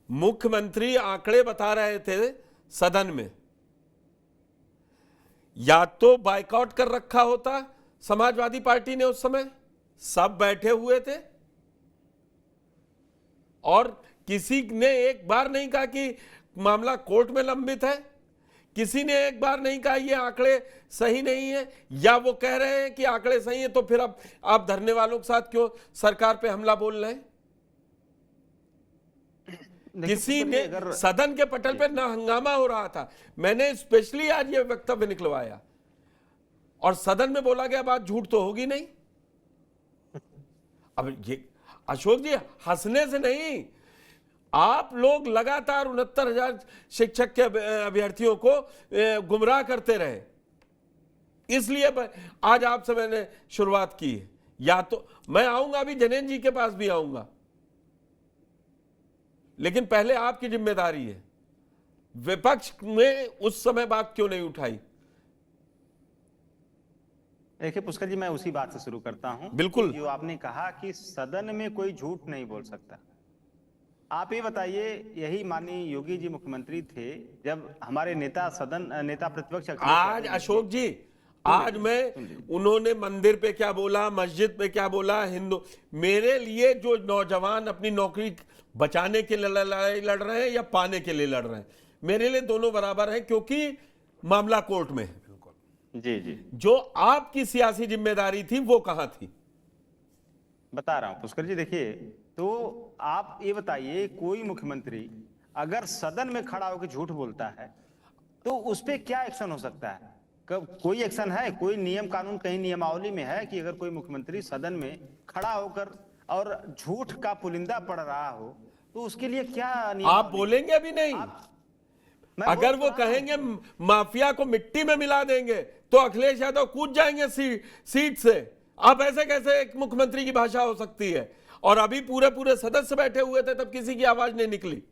मुख्यमंत्री आंकड़े बता रहे थे सदन में, या तो बायकॉट कर रखा होता समाजवादी पार्टी ने, उस समय सब बैठे हुए थे और किसी ने एक बार नहीं कहा कि मामला कोर्ट में लंबित है, किसी ने एक बार नहीं कहा ये आंकड़े सही नहीं है, या वो कह रहे हैं कि आंकड़े सही है तो फिर अब आप धरने वालों के साथ क्यों सरकार पे हमला बोल रहे हैं? किसी ने सदन के पटल पे ना हंगामा हो रहा था, मैंने स्पेशली आज ये वक्तव्य निकलवाया और सदन में बोला गया बात झूठ तो होगी नहीं। अब ये अशोक जी हंसने से नहीं, आप लोग लगातार 69,000 शिक्षक के अभ्यर्थियों को गुमराह करते रहे, इसलिए आज आपसे मैंने शुरुआत की है। या तो मैं आऊंगा, अभी जैनेंद्र जी के पास भी आऊंगा, लेकिन पहले आपकी जिम्मेदारी है, विपक्ष में उस समय बात क्यों नहीं उठाई? देखिए पुष्कर जी, मैं उसी बात से शुरू करता हूं। बिल्कुल। जो आपने कहा कि सदन में कोई झूठ नहीं बोल सकता, आप ये बताइए, यही माननीय योगी जी मुख्यमंत्री थे जब हमारे नेता प्रतिपक्ष आज अशोक जी, आज मैं उन्होंने मंदिर पे क्या बोला, मस्जिद पे क्या बोला, हिंदू, मेरे लिए जो नौजवान अपनी नौकरी बचाने के लिए लड़ाई लड़ रहे हैं या पाने के लिए लड़ रहे हैं, मेरे लिए दोनों बराबर है, क्योंकि मामला कोर्ट में है। जी जी, जो आपकी सियासी जिम्मेदारी थी वो कहां थी? बता रहा हूं पुष्कर जी। देखिए, तो आप ये बताइए, कोई मुख्यमंत्री अगर सदन में खड़ा होकर झूठ बोलता है तो उस पर क्या एक्शन हो सकता है? कोई एक्शन है? कोई नियम कानून कहीं नियमावली में है कि अगर कोई मुख्यमंत्री सदन में खड़ा होकर और झूठ का पुलिंदा पढ़ रहा हो तो उसके लिए क्या नियम? आप बोलेंगे अभी नहीं, अगर वो कहेंगे माफिया को मिट्टी में मिला देंगे तो अखिलेश यादव कूद जाएंगे सीट से। आप ऐसे कैसे एक मुख्यमंत्री की भाषा हो सकती है? और अभी पूरे सदस्य बैठे हुए थे तब किसी की आवाज नहीं निकली।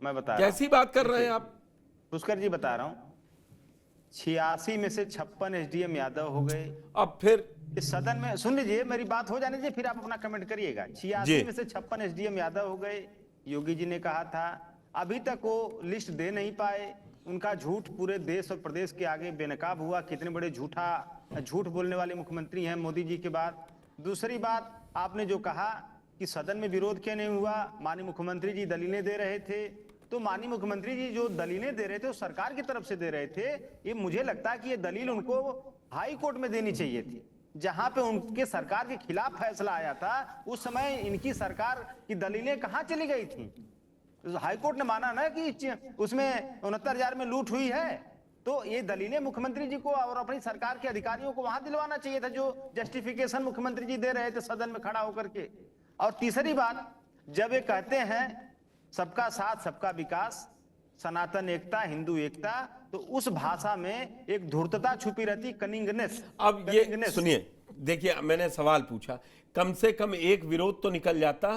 मैं बता कैसी बात कर रहे हैं आप पुष्कर जी? बता रहा हूं, 86 में से 56 एसडीएम यादव हो गए। अब फिर इस सदन में सुन लीजिए, मेरी बात हो जाने दीजिए, फिर आप अपना कमेंट करिएगा। 86 में से 56 एसडीएम यादव हो गए। योगी जी ने कहा था, अभी तक वो लिस्ट दे नहीं पाए। उनका झूठ पूरे देश और प्रदेश के आगे बेनकाब हुआ। कितने बड़े झूठ बोलने वाले मुख्यमंत्री हैं मोदी जी के बाद। दूसरी बात, आपने जो कहा कि सदन में विरोध क्यों नहीं हुआ, माननीय मुख्यमंत्री जी दलीलें दे रहे थे, तो माननीय मुख्यमंत्री जी जो दलीलें दे रहे थे वो सरकार की तरफ से दे रहे थे। ये मुझे लगता है कि ये दलील उनको हाई कोर्ट में देनी चाहिए थी, जहां पे उनके सरकार के खिलाफ फैसला आया था। उस समय इनकी सरकार की दलीलें कहां चली गई थी? हाई कोर्ट ने माना ना कि उसमें 69,000 में लूट हुई है, तो ये दलीलें मुख्यमंत्री जी को और अपनी सरकार के अधिकारियों को वहां दिलवाना चाहिए था, जो जस्टिफिकेशन मुख्यमंत्री जी दे रहे थे सदन में खड़ा होकर के। और तीसरी बात, जब ये कहते हैं सबका साथ सबका विकास, सनातन एकता, हिंदू एकता, तो उस भाषा में एक धूर्तता छुपी रहती, कनिंगनेस। अब ये सुनिए, देखिए मैंने सवाल पूछा, कम से कम एक विरोध तो निकल जाता।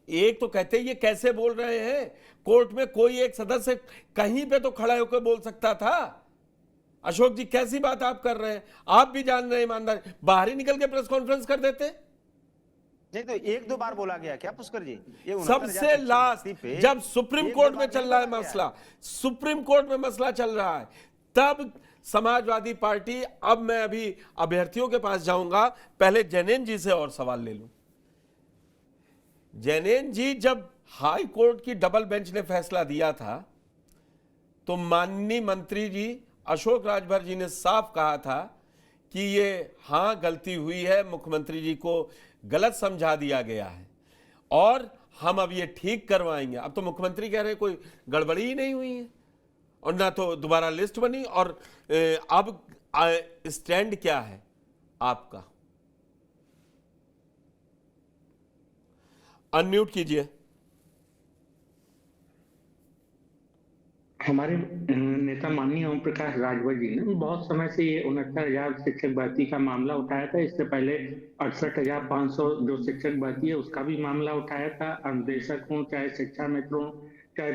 एक तो कहते ये कैसे बोल रहे हैं, कोर्ट में कोई एक सदस्य कहीं पे तो खड़ा होकर बोल सकता था। अशोक जी कैसी बात आप कर रहे हैं? आप भी जान रहे हैं, ईमानदार, बाहर ही निकल के प्रेस कॉन्फ्रेंस कर देते। नहीं तो एक दो बार बोला गया क्या पुष्कर जी? ये सबसे लास्ट जब सुप्रीम कोर्ट में चल रहा है मसला, सुप्रीम कोर्ट में मसला चल रहा है, तब समाजवादी पार्टी, अब मैं अभी अभ्यर्थियों के पास जाऊंगा, पहले जैनेंद्र जी से और सवाल ले लूं। जैनेंद्र जी, जब हाई कोर्ट की डबल बेंच ने फैसला दिया था तो माननीय मंत्री जी अशोक राजभर जी ने साफ कहा था कि ये हां गलती हुई है, मुख्यमंत्री जी को गलत समझा दिया गया है और हम अब ये ठीक करवाएंगे। अब तो मुख्यमंत्री कह रहे हैं कोई गड़बड़ी ही नहीं हुई है और ना तो दोबारा लिस्ट बनी। और अब स्टैंड क्या है आपका? अनम्यूट कीजिए। हमारे नेता माननीय ओम प्रकाश राजभर जी ने बहुत समय से ये 69,000 शिक्षक भर्ती का मामला उठाया था। इससे पहले 68,500 जो शिक्षक भर्ती है उसका भी मामला उठाया था। अनुदेशक हो, चाहे शिक्षा मित्र हो, चाहे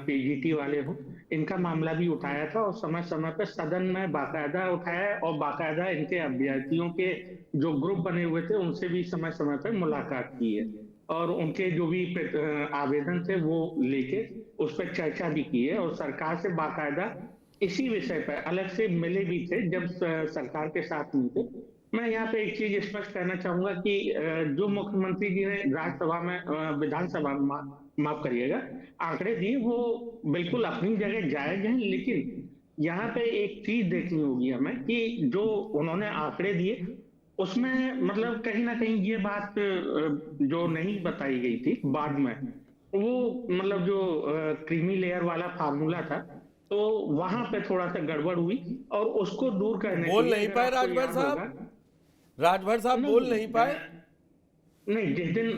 पीजीटी वाले हो, इनका मामला भी उठाया था और समय समय पर सदन में बाकायदा उठाया और बाकायदा इनके अभ्यर्थियों के जो ग्रुप बने हुए थे उनसे भी समय समय पर मुलाकात की है। और उनके जो भी आवेदन थे वो लेके उस पर चर्चा भी की है, और सरकार से बाकायदा इसी विषय पर अलग से मिले भी थे जब सरकार के साथ नहीं थे। मैं यहाँ पे एक चीज स्पष्ट करना चाहूंगा कि जो मुख्यमंत्री जी ने राज्यसभा में विधानसभा में माफ करिएगा आंकड़े दिए, वो बिल्कुल अपनी जगह जायज हैं, लेकिन यहाँ पे एक चीज देखनी होगी हमें कि जो उन्होंने आंकड़े दिए उसमें मतलब कहीं ना कहीं ये बात जो नहीं बताई गई थी बाद में, वो मतलब जो क्रीमी लेयर वाला फार्मूला था, तो वहां पे थोड़ा सा गड़बड़ हुई, और उसको दूर करने बोल के लिए नहीं अगर पाए आपको राजभर याद साहब, होगा- राजभर साहब बोल नहीं पाए। नहीं, जिस दिन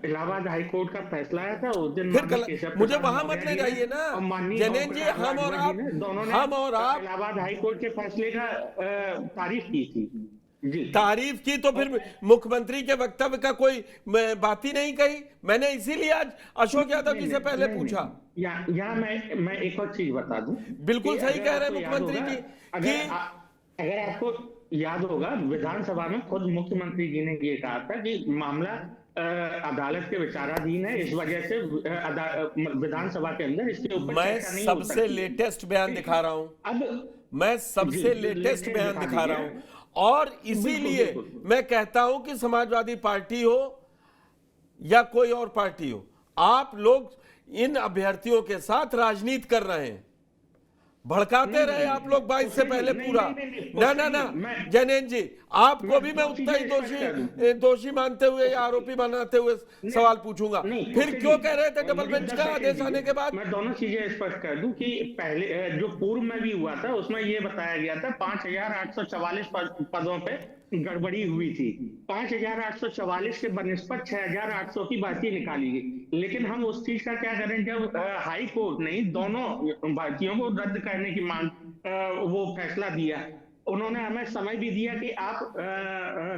इलाहाबाद हाई कोर्ट का फैसला आया था उस दिन फिर माननीय केशव मुझे प्रसाद वहां मत मौर्य ले जी ने जाइए ना और माननीय जैनेन जी, ओम प्रकाश हम और राजभर आप, जी ने दोनों ने हम और आप इलाहाबाद हाई कोर्ट के फैसले का तारीफ की थी जी। तारीफ की, तो फिर मुख्यमंत्री के वक्तव्य का कोई बात ही नहीं कही। मैंने इसीलिए आज अशोक यादव जी से पहले पूछा। यहाँ मैं एक और चीज बता दूं, बिल्कुल कि सही अगर कह रहे आपको हैं याद मुख्यमंत्री होगा- जी अगर आपको याद होगा विधानसभा में खुद मुख्यमंत्री जी ने ये कहा था कि मामला अदालत के विचाराधीन है, इस वजह से विधानसभा के अंदर इसके ऊपर मैं चर्चा नहीं हो सबसे सकती। लेटेस्ट बयान दिखा रहा हूं, अब मैं सबसे जी, लेटेस्ट लेटेस्ट बयान दिखा दिखा रहा दीजिए। हूं, और इसीलिए बिल्कुल। मैं कहता हूं कि समाजवादी पार्टी हो या कोई और पार्टी हो, आप लोग इन अभ्यर्थियों के साथ राजनीति कर रहे हैं। भड़काते रहे आप लोग 22 से पहले पूरा। ना ना ना जैनेन जी, आपको भी मैं उतना ही दोषी मानते हुए या आरोपी बनाते हुए सवाल पूछूंगा। फिर क्यों कह रहे थे डबल बेंच का आदेश आने के बाद? मैं दोनों चीजें स्पष्ट कर दूं कि पहले जो पूर्व में भी हुआ था उसमें ये बताया गया था 5844 पदों पे गड़बड़ी हुई थी। 5844 के बनिस्पत 6800 की भर्ती निकाली गई, लेकिन हम उस चीज का क्या करें जब हाई कोर्ट ने दोनों भर्तियों को रद्द करने की मांग वो फैसला दिया, उन्होंने हमें समय भी दिया कि आप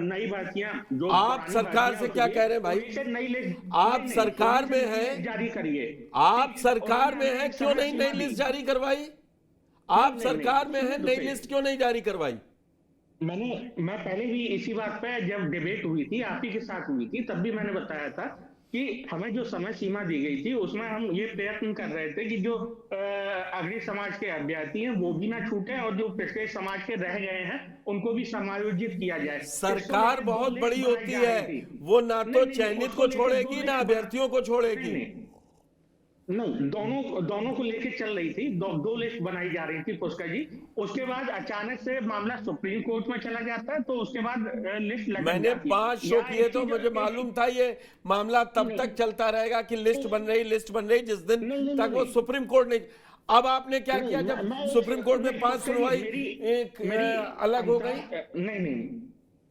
नई भर्तियां जो आप सरकार से क्या कह रहे हैं भाई? नई लिस्ट आप सरकार में हैं, जारी करिए। आप सरकार में हैं, क्यों नहीं नई लिस्ट जारी करवाई? आप सरकार में हैं, नई लिस्ट क्यों नहीं जारी करवाई? मैं पहले भी इसी बात पे जब डिबेट हुई थी आप ही के साथ हुई थी, तब भी मैंने बताया था कि हमें जो समय सीमा दी गई थी उसमें हम ये प्रयत्न कर रहे थे कि जो अग्रणी समाज के अभ्यर्थी हैं वो भी ना छूटे, और जो पिछड़े समाज के रह गए हैं उनको भी समायोजित किया जाए। सरकार बहुत बड़ी होती है, वो ना तो चयनित को छोड़ेगी ना अभ्यर्थियों को छोड़ेगी। नहीं, दोनों को लेके चल रही थी, दो लिस्ट बनाई जा रही थी पुष्कर जी। उसके बाद अचानक से मामला सुप्रीम कोर्ट में चला जाता है, तो उसके बाद लिस्ट लग मैंने जाती है। 5 शो किए तो मुझे मालूम था ये मामला तब तक चलता रहेगा कि लिस्ट बन रही जिस दिन तक वो सुप्रीम कोर्ट नहीं। अब आपने क्या किया जब सुप्रीम कोर्ट में 5 सुनवाई अलग हो गई? नहीं,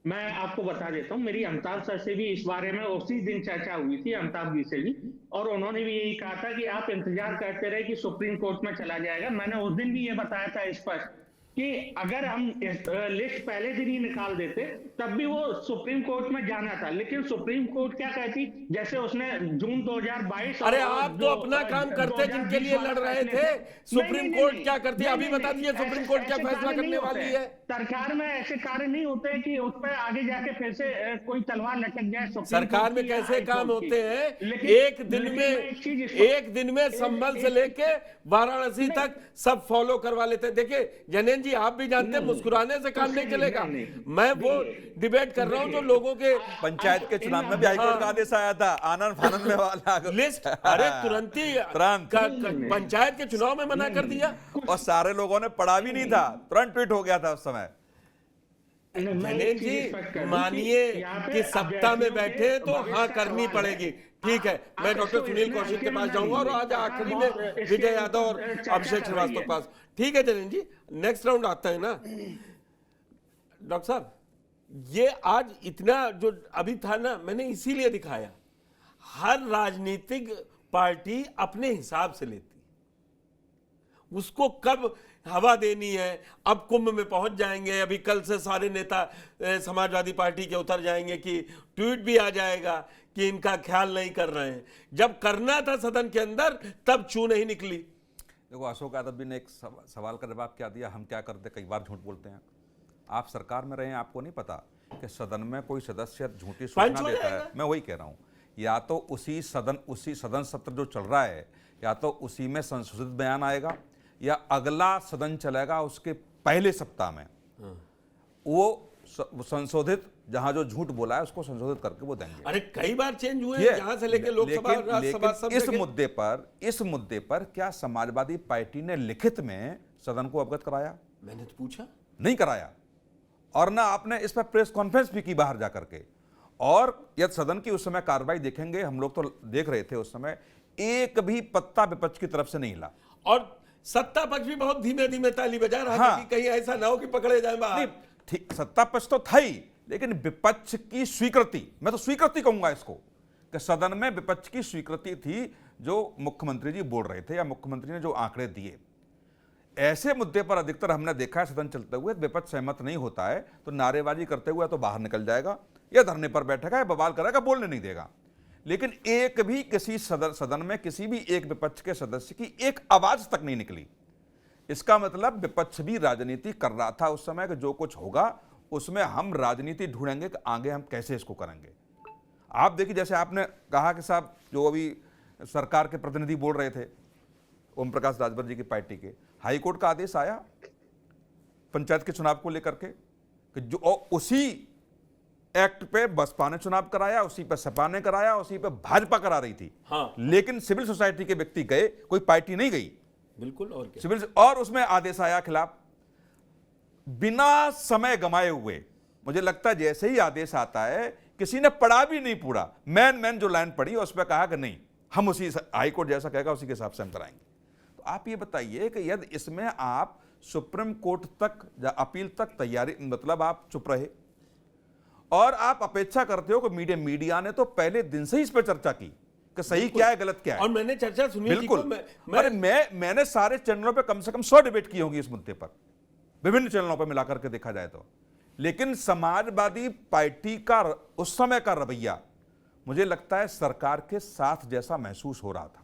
मैं आपको बता देता हूँ, मेरी अमिताभ सर से भी इस बारे में उसी दिन चर्चा हुई थी, अमिताभ जी से भी, और उन्होंने भी यही कहा था कि आप इंतजार करते रहे कि सुप्रीम कोर्ट में चला जाएगा। मैंने उस दिन भी ये बताया था स्पष्ट कि अगर हम लिस्ट पहले दिन ही निकाल देते तब भी वो सुप्रीम कोर्ट में जाना था, लेकिन सुप्रीम कोर्ट क्या कहती, जैसे उसने जून 2022। अरे आप तो अपना काम करते जिनके लिए लड़ रहे थे, सुप्रीम कोर्ट क्या करती है अभी बता दीजिए, सुप्रीम कोर्ट क्या फैसला करने वाली है? सरकार में ऐसे कार्य नहीं होते कि उस पर आगे जाके फिर से कोई तलवार लटक जाए। सरकार में कैसे काम होते हैं? एक दिन में संभल से लेके वाराणसी तक सब फॉलो करवा लेते हैं। देखिए जैनेन जी, आप भी जानते हैं मुस्कुराने से काम नहीं चलेगा। मैं वो डिबेट कर रहा हूं जो लोगों के पंचायत के चुनाव में भी हाईकोर्ट का आदेश आया था, आनंद फानंद में वाला लिस्ट, अरे तुरंत ही पंचायत के चुनाव में मना कर दिया, और सारे लोगों ने पढ़ा भी नहीं था, तुरंत ट्वीट हो गया था उस समय। जैनेन जी, मानिए कि सत्ता में बैठे तो हाँ करनी पड़ेगी, ठीक है। मैं डॉक्टर सुनील कौशिक के पास जाऊंगा और आज आखिरी में विजय यादव और अभिषेक श्रीवास्तव के पास, ठीक है जैनेन जी। नेक्स्ट राउंड आता है ना डॉक्टर साहब, ये आज इतना जो अभी था ना, मैंने इसीलिए दिखाया, हर राजनीतिक पार्टी अपने हिसाब से लेती, उसको कब हवा देनी है। अब कुंभ में पहुंच जाएंगे, अभी कल से सारे नेता समाजवादी पार्टी के उतर जाएंगे कि ट्वीट भी आ जाएगा कि इनका ख्याल नहीं कर रहे हैं। जब करना था सदन के अंदर तब चू नहीं निकली। देखो अशोक यादव जी ने एक सवाल का जवाब क्या दिया, हम क्या करते, कई बार झूठ बोलते हैं। आप सरकार में रहे हैं, आपको नहीं पता कि सदन में कोई सदस्य झूठी सूचना देता है। मैं वही कह रहा हूं या तो उसी सदन सत्र जो चल रहा है, या तो उसी में संशोधित बयान आएगा, या अगला सदन चलेगा उसके पहले सप्ताह में वो संशोधित, जहां जो झूठ बोला है उसको संशोधित करके वो देंगे। अरे कई बार चेंज हुए हैं, यहाँ से लेके लोकसभा राज्यसभा सब इस जगह। मुद्दे पर क्या समाजवादी पार्टी ने लिखित में सदन को अवगत कराया? मैंने तो पूछा, नहीं कराया। और ना आपने इस पर प्रेस कॉन्फ्रेंस भी की बाहर जाकर के। और यदि सदन की उस समय कार्रवाई देखेंगे, हम लोग तो देख रहे थे उस समय, एक भी पत्ता विपक्ष की तरफ से नहीं हिला। और सत्ता पक्ष भी बहुत धीमे धीमे ताली बजा रहा था कि कहीं ऐसा ना हो कि पकड़े जाए बाहर। ठीक, सत्ता पक्ष तो था ही, लेकिन विपक्ष की स्वीकृति, मैं तो स्वीकृति कहूंगा इसको, कि सदन में विपक्ष की स्वीकृति थी जो मुख्यमंत्री जी बोल रहे थे या मुख्यमंत्री ने जो आंकड़े दिए। ऐसे मुद्दे पर अधिकतर हमने देखा है सदन चलते हुए विपक्ष सहमत नहीं होता है तो नारेबाजी करते हुए तो बाहर निकल जाएगा या धरने पर बैठेगा या बवाल करेगा, बोलने नहीं देगा। लेकिन एक भी किसी सदन में किसी भी एक विपक्ष के सदस्य की एक आवाज तक नहीं निकली। इसका मतलब विपक्ष भी राजनीति कर रहा था उस समय कि जो कुछ होगा उसमें हम राजनीति ढूंढेंगे कि आगे हम कैसे इसको करेंगे। आप देखिए, जैसे आपने कहा कि साहब जो अभी सरकार के प्रतिनिधि बोल रहे थे ओम प्रकाश राजभर जी की पार्टी के, हाईकोर्ट का आदेश आया पंचायत के चुनाव को लेकर के कि जो उसी एक्ट पे बसपा ने चुनाव कराया, उसी पे सपा ने कराया, उसी पे भाजपा करा रही थी। हाँ। लेकिन सिविल सोसाइटी के व्यक्ति गए, कोई पार्टी नहीं गई। बिल्कुल। और क्या? सिविल, और उसमें आदेश आया खिलाफ, बिना समय गंवाए हुए। मुझे लगता है जैसे ही आदेश आता है, किसी ने पढ़ा भी नहीं पूरा, मैन जो लाइन पढ़ी उस पर कहा कि नहीं, हम उसी हाईकोर्ट जैसा कहेगा उसी के हिसाब से हम कराएंगे। तो आप ये बताइए कि यदि इसमें आप सुप्रीम कोर्ट तक या अपील तक तैयारी, मतलब आप चुप रहे और आप अपेक्षा करते हो कि मीडिया ने तो पहले दिन से ही इस पर चर्चा की कि सही क्या है गलत क्या है। और मैंने चर्चा सुनी। बिल्कुल। अरे मैंने सारे चैनलों पे कम से कम 100 डिबेट की होंगी इस मुद्दे पर, विभिन्न चैनलों पर मिलाकर के देखा जाए तो। लेकिन समाजवादी पार्टी का उस समय का रवैया मुझे लगता है सरकार के साथ जैसा महसूस हो रहा था।